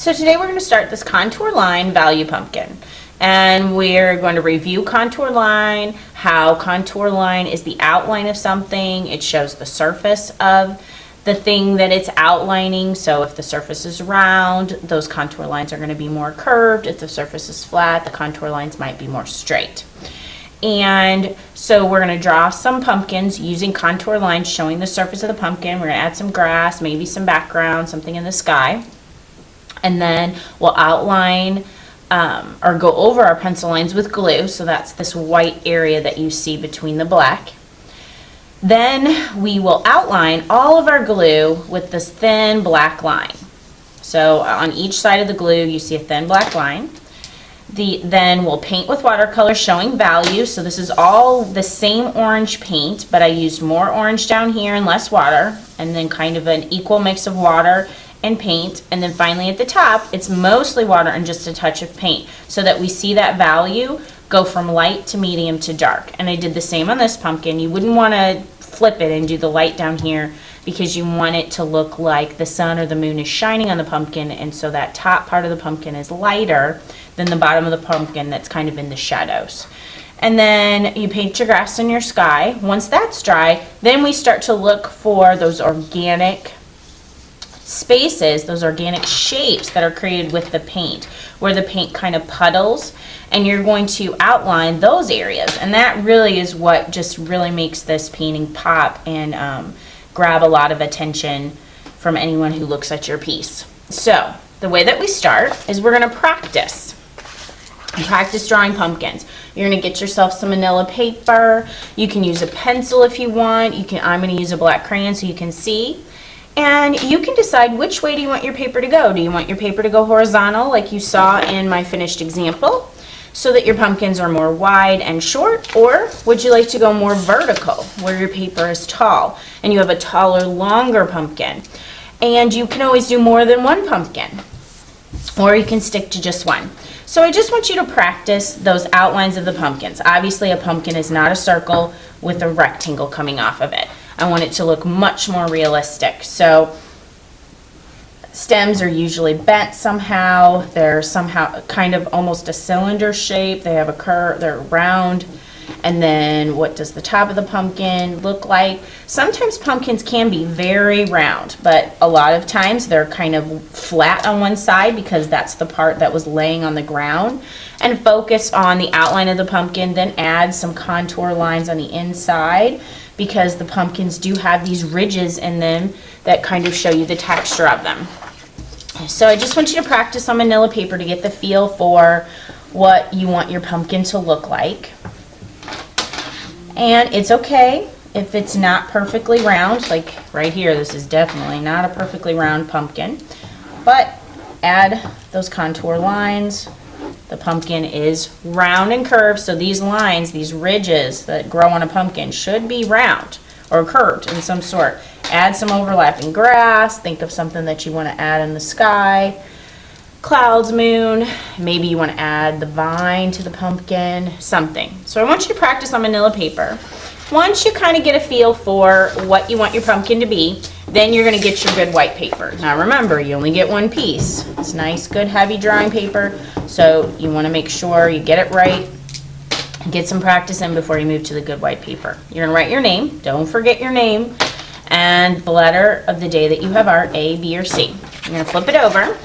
So today we're going to start this contour line value pumpkin. And we're going to review contour line, how contour line is the outline of something. It shows the surface of the thing that it's outlining. So if the surface is round, those contour lines are going to be more curved. If the surface is flat, the contour lines might be more straight. And so we're going to draw some pumpkins using contour lines showing the surface of the pumpkin. We're going to add some grass, maybe some background, something in the sky. And then we'll outline or go over our pencil lines with glue. So that's this white area that you see between the black. Then we will outline all of our glue with this thin black line. So on each side of the glue you see a thin black line. Then we'll paint with watercolor showing value. So this is all the same orange paint, but I used more orange down here and less water, and then kind of an equal mix of water and paint. And then finally at the top, it's mostly water and just a touch of paint so that we see that value go from light to medium to dark. And I did the same on this pumpkin. You wouldn't want to flip it and do the light down here because you want it to look like the sun or the moon is shining on the pumpkin, and so that top part of the pumpkin is lighter than the bottom of the pumpkin that's kind of in the shadows. And then you paint your grass and your sky. Once that's dry, then we start to look for those organic spaces, those organic shapes that are created with the paint, where the paint kind of puddles, and you're going to outline those areas. And that really is what just really makes this painting pop and grab a lot of attention from anyone who looks at your piece. So the way that we start is we're going to practice drawing pumpkins. You're going to get yourself some manila paper. You can use a pencil if you want. I'm going to use a black crayon so you can see. And you can decide which way do you want your paper to go. Do you want your paper to go horizontal like you saw in my finished example so that your pumpkins are more wide and short, or would you like to go more vertical where your paper is tall and you have a taller, longer pumpkin? And you can always do more than one pumpkin, or you can stick to just one. So I just want you to practice those outlines of the pumpkins. Obviously a pumpkin is not a circle with a rectangle coming off of it. I want it to look much more realistic. So stems are usually bent somehow. They're somehow kind of almost a cylinder shape. They have a curve, they're round. And then what does the top of the pumpkin look like? Sometimes pumpkins can be very round, but a lot of times they're kind of flat on one side because that's the part that was laying on the ground. And focus on the outline of the pumpkin, then add some contour lines on the inside, because the pumpkins do have these ridges in them that kind of show you the texture of them. So I just want you to practice on manila paper to get the feel for what you want your pumpkin to look like. And it's okay if it's not perfectly round, like right here, this is definitely not a perfectly round pumpkin, but add those contour lines. The pumpkin is round and curved, so these lines, these ridges that grow on a pumpkin should be round or curved in some sort. Add some overlapping grass. Think of something that you want to add in the sky. Clouds, moon. Maybe you want to add the vine to the pumpkin, something. So I want you to practice on manila paper. Once you kind of get a feel for what you want your pumpkin to be, then you're going to get your good white paper. Now remember, you only get one piece. It's nice, good, heavy drawing paper, so you want to make sure you get it right. Get some practice in before you move to the good white paper. You're going to write your name. Don't forget your name and the letter of the day that you have art, A, B, or C. You're going to flip it over.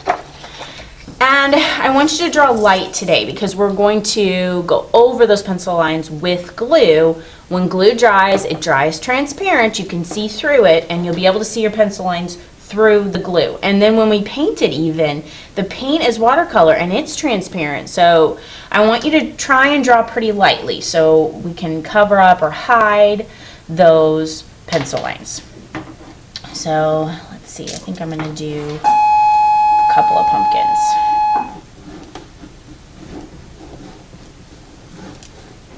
And I want you to draw light today because we're going to go over those pencil lines with glue. When glue dries, it dries transparent. You can see through it, and you'll be able to see your pencil lines through the glue. And then when we paint it even, the paint is watercolor and it's transparent. So I want you to try and draw pretty lightly so we can cover up or hide those pencil lines. So let's see, I think I'm going to do a couple of pumpkins.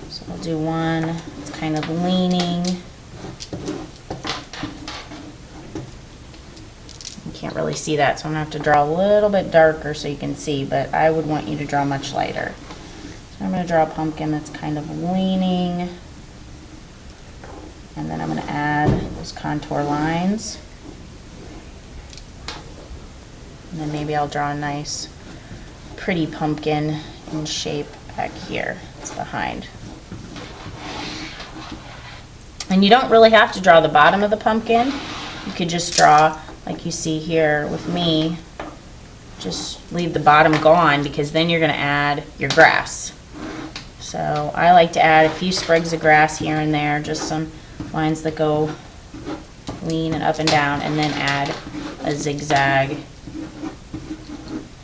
So I'll do one, it's kind of leaning. You can't really see that, so I'm going to have to draw a little bit darker so you can see, but I would want you to draw much lighter. So I'm going to draw a pumpkin that's kind of leaning, and then I'm going to add those contour lines. And then maybe I'll draw a nice, pretty pumpkin in shape back here. It's behind. And you don't really have to draw the bottom of the pumpkin. You could just draw, like you see here with me, just leave the bottom gone, because then you're going to add your grass. So I like to add a few sprigs of grass here and there, just some lines that go lean and up and down, and then add a zigzag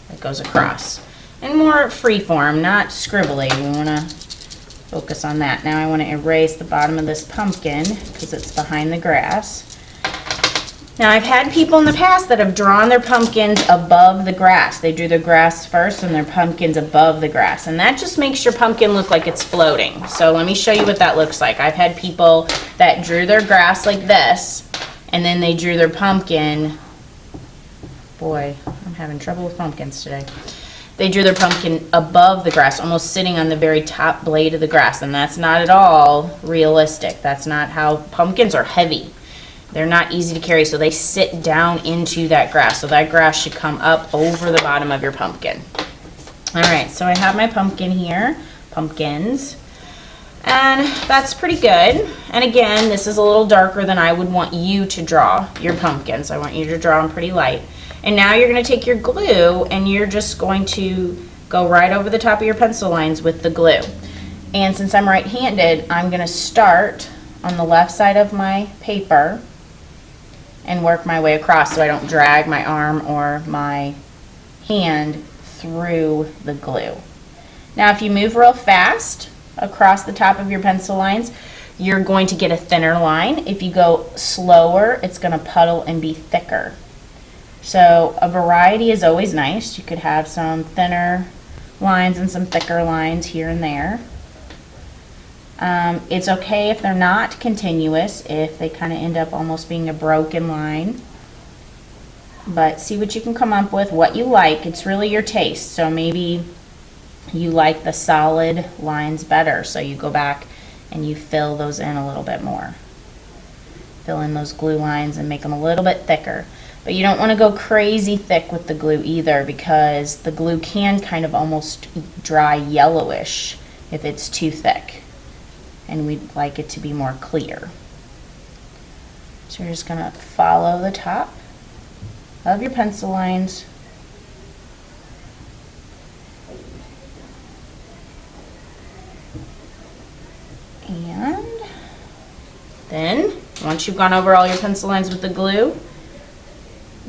that goes across. And more free form, not scribbly. We want to focus on that. Now I want to erase the bottom of this pumpkin because it's behind the grass. Now I've had people in the past that have drawn their pumpkins above the grass. They drew their grass first and their pumpkins above the grass. And that just makes your pumpkin look like it's floating. So let me show you what that looks like. I've had people that drew their grass like this, and then they drew their pumpkin. Boy, I'm having trouble with pumpkins today. They drew their pumpkin above the grass, almost sitting on the very top blade of the grass. And that's not at all realistic. That's not how pumpkins are heavy. They're not easy to carry, so they sit down into that grass. So that grass should come up over the bottom of your pumpkin. All right, so I have my pumpkin here, pumpkins, and that's pretty good. And again, this is a little darker than I would want you to draw your pumpkins. I want you to draw them pretty light. And now you're going to take your glue and you're just going to go right over the top of your pencil lines with the glue. And since I'm right-handed, I'm going to start on the left side of my paper and work my way across so I don't drag my arm or my hand through the glue. Now if you move real fast across the top of your pencil lines, you're going to get a thinner line. If you go slower, it's going to puddle and be thicker. So a variety is always nice. You could have some thinner lines and some thicker lines here and there. It's okay if they're not continuous, if they kind of end up almost being a broken line. But see what you can come up with, what you like. It's really your taste. So maybe you like the solid lines better, so you go back and you fill those in a little bit more. Fill in those glue lines and make them a little bit thicker. But you don't want to go crazy thick with the glue either, because the glue can kind of almost dry yellowish if it's too thick. And we'd like it to be more clear. So you're just going to follow the top of your pencil lines. And then, once you've gone over all your pencil lines with the glue,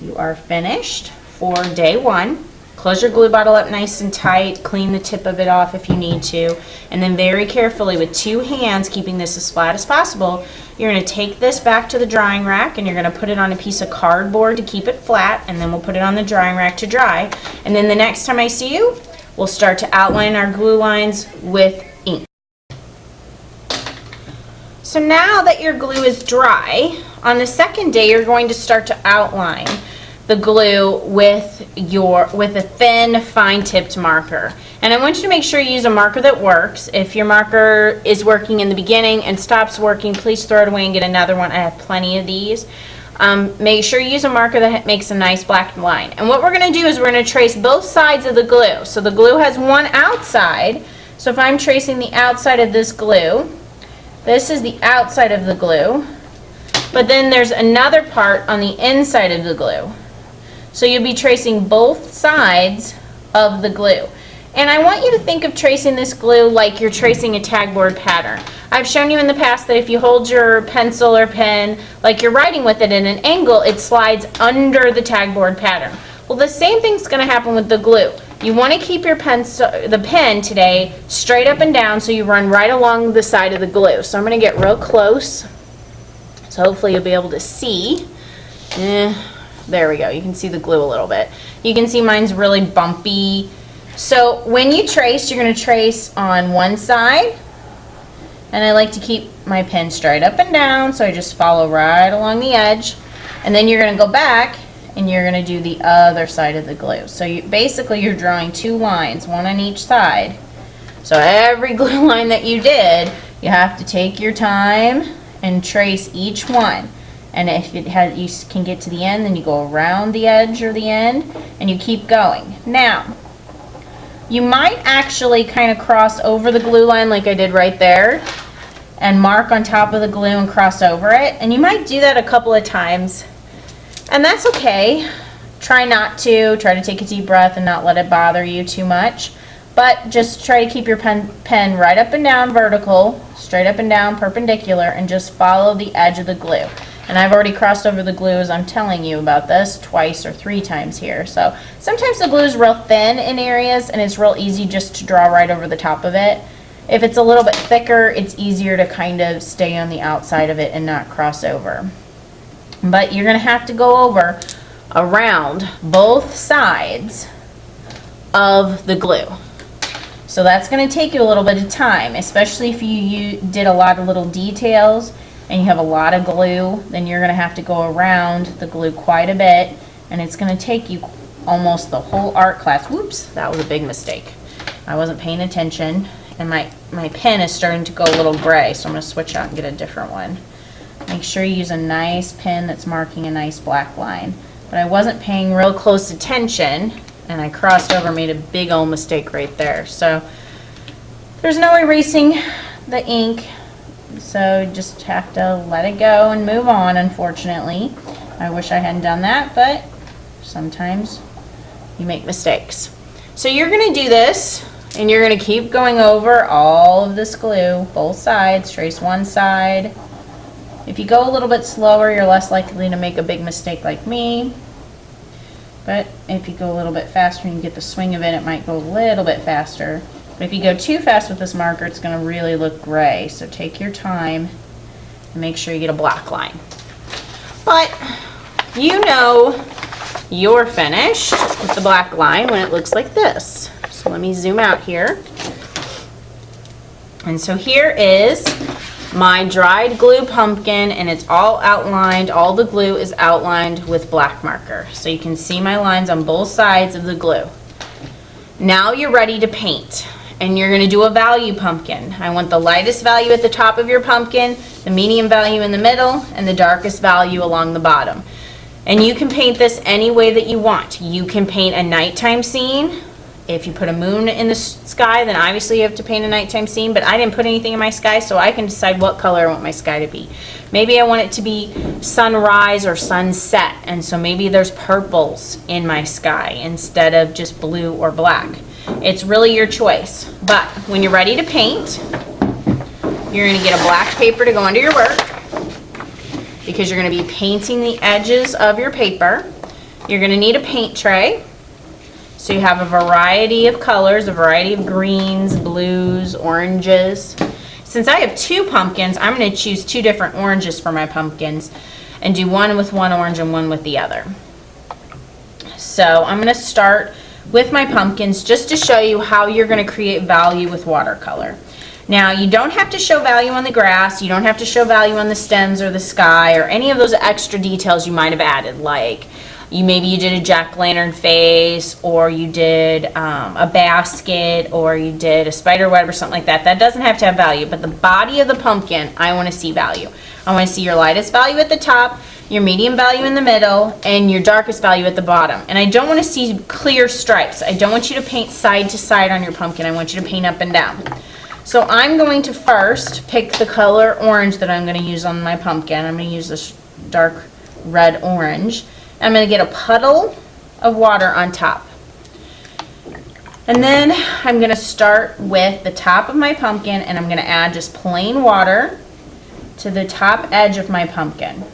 you are finished for day one. Close your glue bottle up nice and tight, clean the tip of it off if you need to, and then very carefully with two hands, keeping this as flat as possible, you're going to take this back to the drying rack and you're going to put it on a piece of cardboard to keep it flat, and then we'll put it on the drying rack to dry. And then the next time I see you, we'll start to outline our glue lines with ink. So now that your glue is dry, on the second day you're going to start to outline the glue with a thin, fine-tipped marker. And I want you to make sure you use a marker that works. If your marker is working in the beginning and stops working, please throw it away and get another one. I have plenty of these. Make sure you use a marker that makes a nice black line. And what we're going to do is we're going to trace both sides of the glue. So the glue has one outside. So if I'm tracing the outside of this glue, this is the outside of the glue. But then there's another part on the inside of the glue. So you'll be tracing both sides of the glue. And I want you to think of tracing this glue like you're tracing a tagboard pattern. I've shown you in the past that if you hold your pencil or pen like you're writing with it at an angle, it slides under the tagboard pattern. Well, the same thing's going to happen with the glue. You want to keep your the pen today straight up and down so you run right along the side of the glue. So I'm going to get real close. So hopefully you'll be able to see. There we go. You can see the glue a little bit. You can see mine's really bumpy. So when you trace, you're going to trace on one side. And I like to keep my pen straight up and down, so I just follow right along the edge. And then you're going to go back and you're going to do the other side of the glue. So basically you're drawing two lines, one on each side. So every glue line that you did, you have to take your time and trace each one. And if it has, you can get to the end, then you go around the edge or the end, and you keep going. Now, you might actually kind of cross over the glue line like I did right there, and mark on top of the glue and cross over it. And you might do that a couple of times, and that's okay. Try not to. Try to take a deep breath and not let it bother you too much. But just try to keep your pen right up and down vertical, straight up and down perpendicular, and just follow the edge of the glue. And I've already crossed over the glue as I'm telling you about this twice or 3 times here. So sometimes the glue is real thin in areas and it's real easy just to draw right over the top of it. If it's a little bit thicker, it's easier to kind of stay on the outside of it and not cross over. But you're going to have to go over around both sides of the glue. So that's going to take you a little bit of time, especially if you did a lot of little details and you have a lot of glue. Then you're going to have to go around the glue quite a bit, and it's going to take you almost the whole art class. Whoops, that was a big mistake. I wasn't paying attention, and my pen is starting to go a little gray, so I'm going to switch out and get a different one. Make sure you use a nice pen that's marking a nice black line. But I wasn't paying real close attention, and I crossed over, made a big old mistake right there. So there's no erasing the ink, so just have to let it go and move on, unfortunately. I wish I hadn't done that, but sometimes you make mistakes. So you're going to do this, and you're going to keep going over all of this glue, both sides. Trace one side. If you go a little bit slower, you're less likely to make a big mistake like me. But if you go a little bit faster and you get the swing of it, it might go a little bit faster. But if you go too fast with this marker, it's going to really look gray. So take your time and make sure you get a black line. But you know you're finished with the black line when it looks like this. So let me zoom out here. And so here is my dried glue pumpkin, and it's all outlined. All the glue is outlined with black marker. So you can see my lines on both sides of the glue. Now you're ready to paint, and you're going to do a value pumpkin. I want the lightest value at the top of your pumpkin, the medium value in the middle, and the darkest value along the bottom. And you can paint this any way that you want. You can paint a nighttime scene. If you put a moon in the sky, then obviously you have to paint a nighttime scene, but I didn't put anything in my sky, so I can decide what color I want my sky to be. Maybe I want it to be sunrise or sunset, and so maybe there's purples in my sky instead of just blue or black. It's really your choice. But when you're ready to paint, you're going to get a black paper to go under your work, because you're going to be painting the edges of your paper. You're going to need a paint tray. So you have a variety of colors, a variety of greens, blues, oranges. Since I have 2 pumpkins, I'm going to choose 2 different oranges for my pumpkins and do one with one orange and one with the other. So I'm going to start with my pumpkins just to show you how you're going to create value with watercolor. Now, you don't have to show value on the grass, you don't have to show value on the stems or the sky or any of those extra details you might have added, like maybe you did a jack-o'-lantern face, or you did a basket, or you did a spider web or something like that. That doesn't have to have value, but the body of the pumpkin, I want to see value. I want to see your lightest value at the top, your medium value in the middle, and your darkest value at the bottom. And I don't want to see clear stripes. I don't want you to paint side to side on your pumpkin. I want you to paint up and down. So I'm going to first pick the color orange that I'm going to use on my pumpkin. I'm going to use this dark red orange. I'm going to get a puddle of water on top. And then I'm going to start with the top of my pumpkin, and I'm going to add just plain water to the top edge of my pumpkin.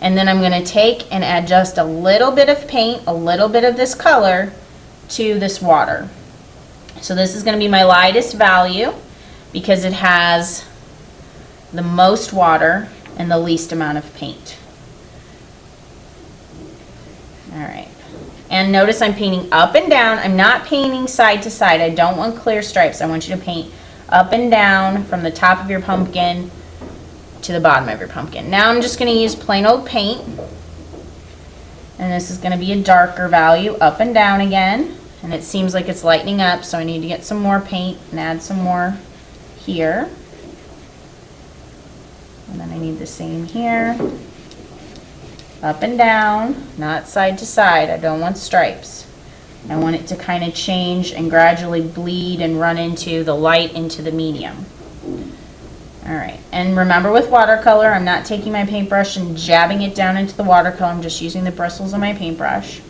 And then I'm going to take and add just a little bit of paint, a little bit of this color to this water. So this is going to be my lightest value because it has the most water and the least amount of paint. Alright, and notice I'm painting up and down. I'm not painting side to side. I don't want clear stripes. I want you to paint up and down from the top of your pumpkin to the bottom of your pumpkin. Now I'm just going to use plain old paint, and this is going to be a darker value up and down again, and it seems like it's lightening up, so I need to get some more paint and add some more here, and then I need the same here. Up and down, not side to side. I don't want stripes. I want it to kind of change and gradually bleed and run into the light into the medium. All right, and remember with watercolor, I'm not taking my paintbrush and jabbing it down into the watercolor. I'm just using the bristles of my paintbrush.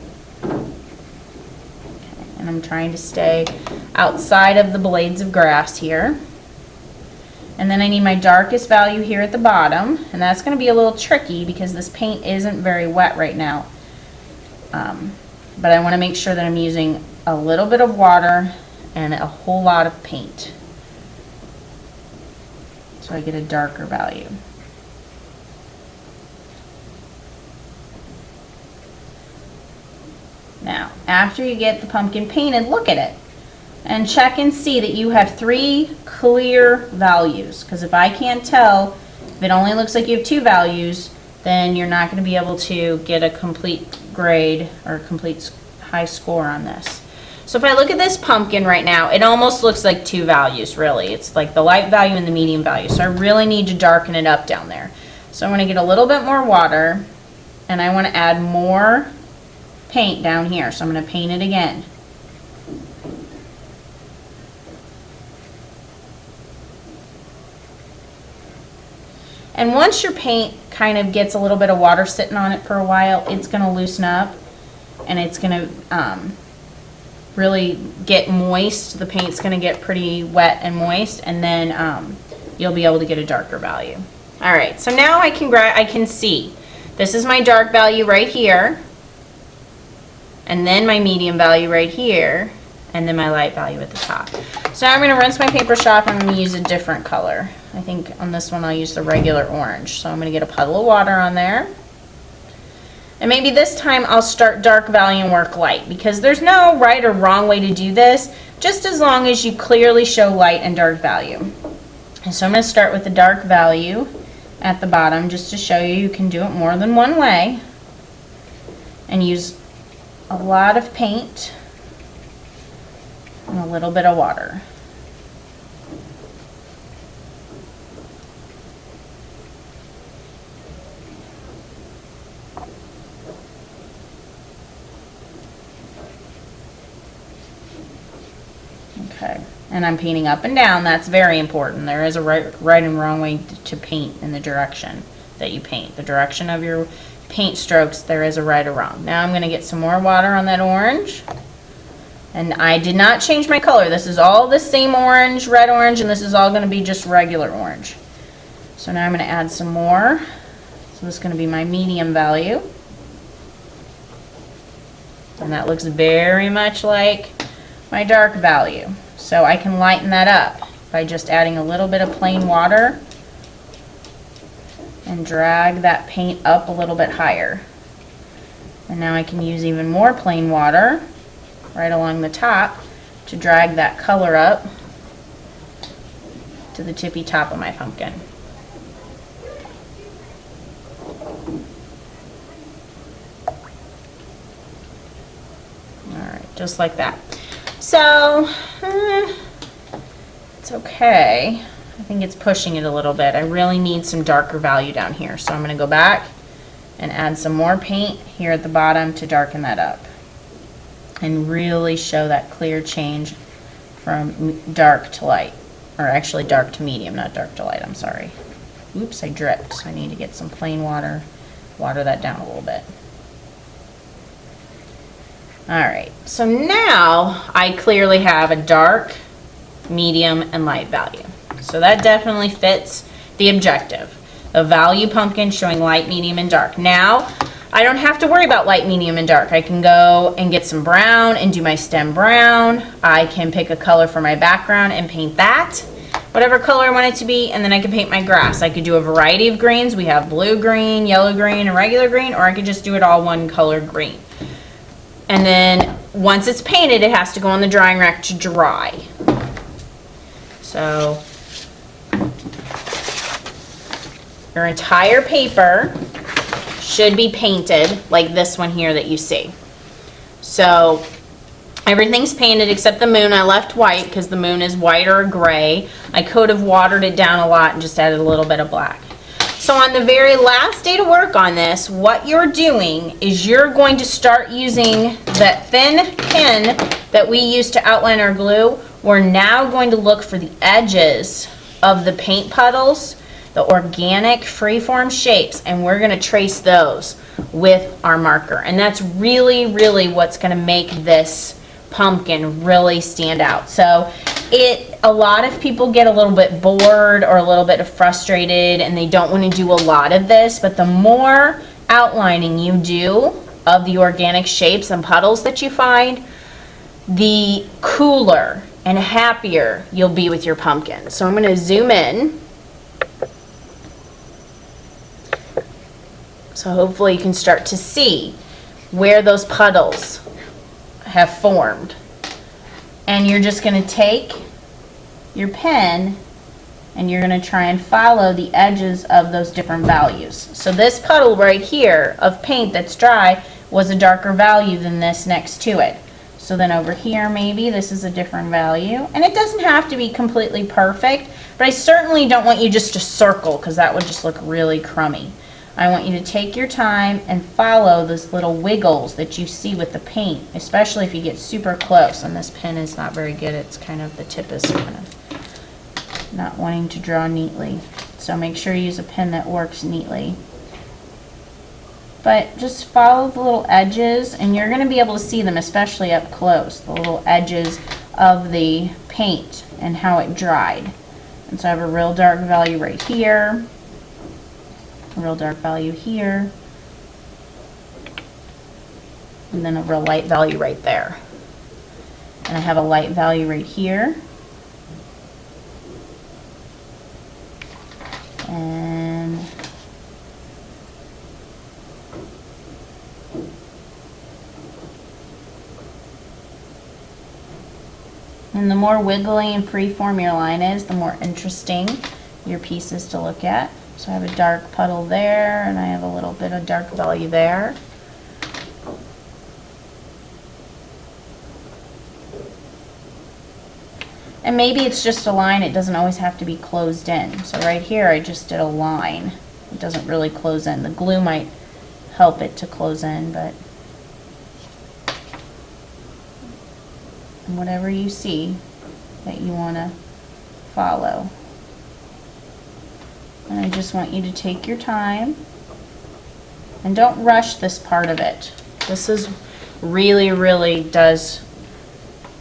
Okay, and I'm trying to stay outside of the blades of grass here. And then I need my darkest value here at the bottom, and that's going to be a little tricky because this paint isn't very wet right now. But I want to make sure that I'm using a little bit of water and a whole lot of paint, so I get a darker value. Now, after you get the pumpkin painted, look at it and check and see that you have 3 clear values, because if I can't tell, if it only looks like you have 2 values, then you're not going to be able to get a complete grade or a complete high score on this. So if I look at this pumpkin right now, it almost looks like 2 values, really. It's like the light value and the medium value. So I really need to darken it up down there. So I'm going to get a little bit more water, and I want to add more paint down here. So I'm going to paint it again. And once your paint kind of gets a little bit of water sitting on it for a while, it's going to loosen up, and it's going to really get moist. The paint's going to get pretty wet and moist, and then you'll be able to get a darker value. All right, so now I can see this is my dark value right here, and then my medium value right here, and then my light value at the top. So now I'm going to rinse my paintbrush off, and I'm going to use a different color. I think on this one I'll use the regular orange. So I'm going to get a puddle of water on there. And maybe this time I'll start dark value and work light, because there's no right or wrong way to do this, just as long as you clearly show light and dark value. And so I'm going to start with the dark value at the bottom, just to show you can do it more than one way, and use a lot of paint and a little bit of water. Okay, and I'm painting up and down. That's very important. There is a right and wrong way to paint in the direction that you paint. The direction of your paint strokes, there is a right or wrong. Now I'm going to get some more water on that orange. And I did not change my color. This is all the same orange, red orange, and this is all going to be just regular orange. So now I'm going to add some more. So this is going to be my medium value. And that looks very much like my dark value. So I can lighten that up by just adding a little bit of plain water and drag that paint up a little bit higher. And now I can use even more plain water right along the top to drag that color up to the tippy top of my pumpkin. Alright, just like that. So, it's okay. I think it's pushing it a little bit. I really need some darker value down here. So I'm going to go back and add some more paint here at the bottom to darken that up and really show that clear change from dark to light, or actually dark to medium, not dark to light, I'm sorry. Oops, I dripped, so I need to get some plain water, water that down a little bit. Alright, so now I clearly have a dark, medium, and light value. So that definitely fits the objective. A value pumpkin showing light, medium, and dark. Now, I don't have to worry about light, medium, and dark. I can go and get some brown and do my stem brown. I can pick a color for my background and paint that, whatever color I want it to be, and then I can paint my grass. I could do a variety of greens. We have blue green, yellow green, and regular green, or I could just do it all one color green. And then once it's painted, it has to go on the drying rack to dry. So your entire paper should be painted like this one here that you see. So everything's painted except the moon. I left white because the moon is white or gray. I could have watered it down a lot and just added a little bit of black. So on the very last day to work on this, what you're doing is you're going to start using that thin pen that we used to outline our glue. We're now going to look for the edges of the paint puddles, the organic freeform shapes, and we're going to trace those with our marker. And that's really, really what's going to make this pumpkin really stand out. So a lot of people get a little bit bored or a little bit frustrated and they don't want to do a lot of this, but the more outlining you do of the organic shapes and puddles that you find, the cooler and happier you'll be with your pumpkin. So I'm going to zoom in. So hopefully you can start to see where those puddles have formed. And you're just going to take your pen and you're going to try and follow the edges of those different values. So this puddle right here of paint that's dry was a darker value than this next to it. So then over here maybe this is a different value. And it doesn't have to be completely perfect, but I certainly don't want you just to circle because that would just look really crummy. I want you to take your time and follow those little wiggles that you see with the paint, especially if you get super close. And this pen is not very good. It's kind of, the tip is kind of not wanting to draw neatly. So make sure you use a pen that works neatly. But just follow the little edges and you're going to be able to see them, especially up close, the little edges of the paint and how it dried. And so I have a real dark value right here. A real dark value here, and then a real light value right there. And I have a light value right here, and the more wiggly and freeform your line is, the more interesting your piece is to look at. So I have a dark puddle there, and I have a little bit of dark value there. And maybe it's just a line, it doesn't always have to be closed in. So right here I just did a line. It doesn't really close in. The glue might help it to close in, but whatever you see that you want to follow. And I just want you to take your time and don't rush this part of it. This is really does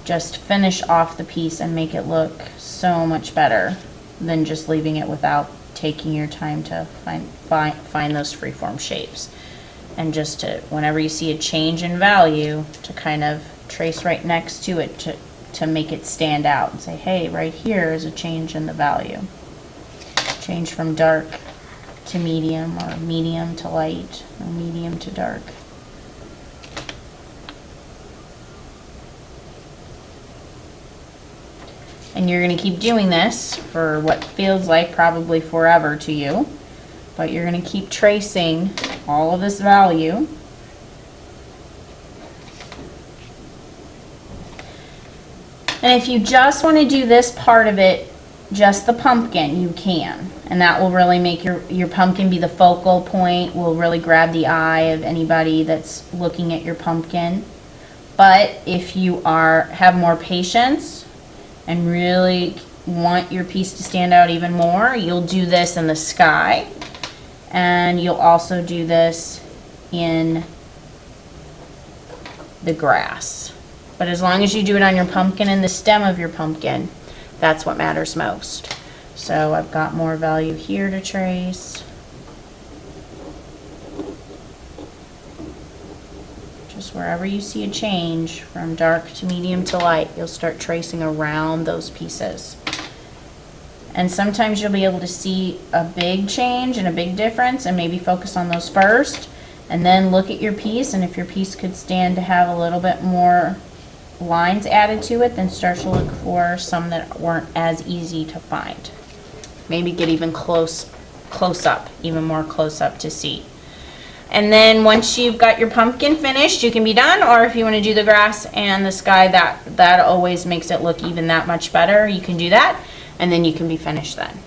just finish off the piece and make it look so much better than just leaving it without taking your time to find those freeform shapes. And just to, whenever you see a change in value, to kind of trace right next to it to make it stand out and say, hey, right here is a change in the value. Change from dark to medium, or medium to light, or medium to dark. And you're going to keep doing this for what feels like probably forever to you, but you're going to keep tracing all of this value. And if you just want to do this part of it, just the pumpkin, you can. And that will really make your pumpkin be the focal point, will really grab the eye of anybody that's looking at your pumpkin. But if you have more patience and really want your piece to stand out even more, you'll do this in the sky. And you'll also do this in the grass. But as long as you do it on your pumpkin and the stem of your pumpkin, that's what matters most. So I've got more value here to trace. Just wherever you see a change from dark to medium to light, you'll start tracing around those pieces. And sometimes you'll be able to see a big change and a big difference and maybe focus on those first, and then look at your piece, and if your piece could stand to have a little bit more lines added to it, then start to look for some that weren't as easy to find. Maybe get even close up, even more close up to see. And then once you've got your pumpkin finished, you can be done. Or if you want to do the grass and the sky, that always makes it look even that much better. You can do that, and then you can be finished then.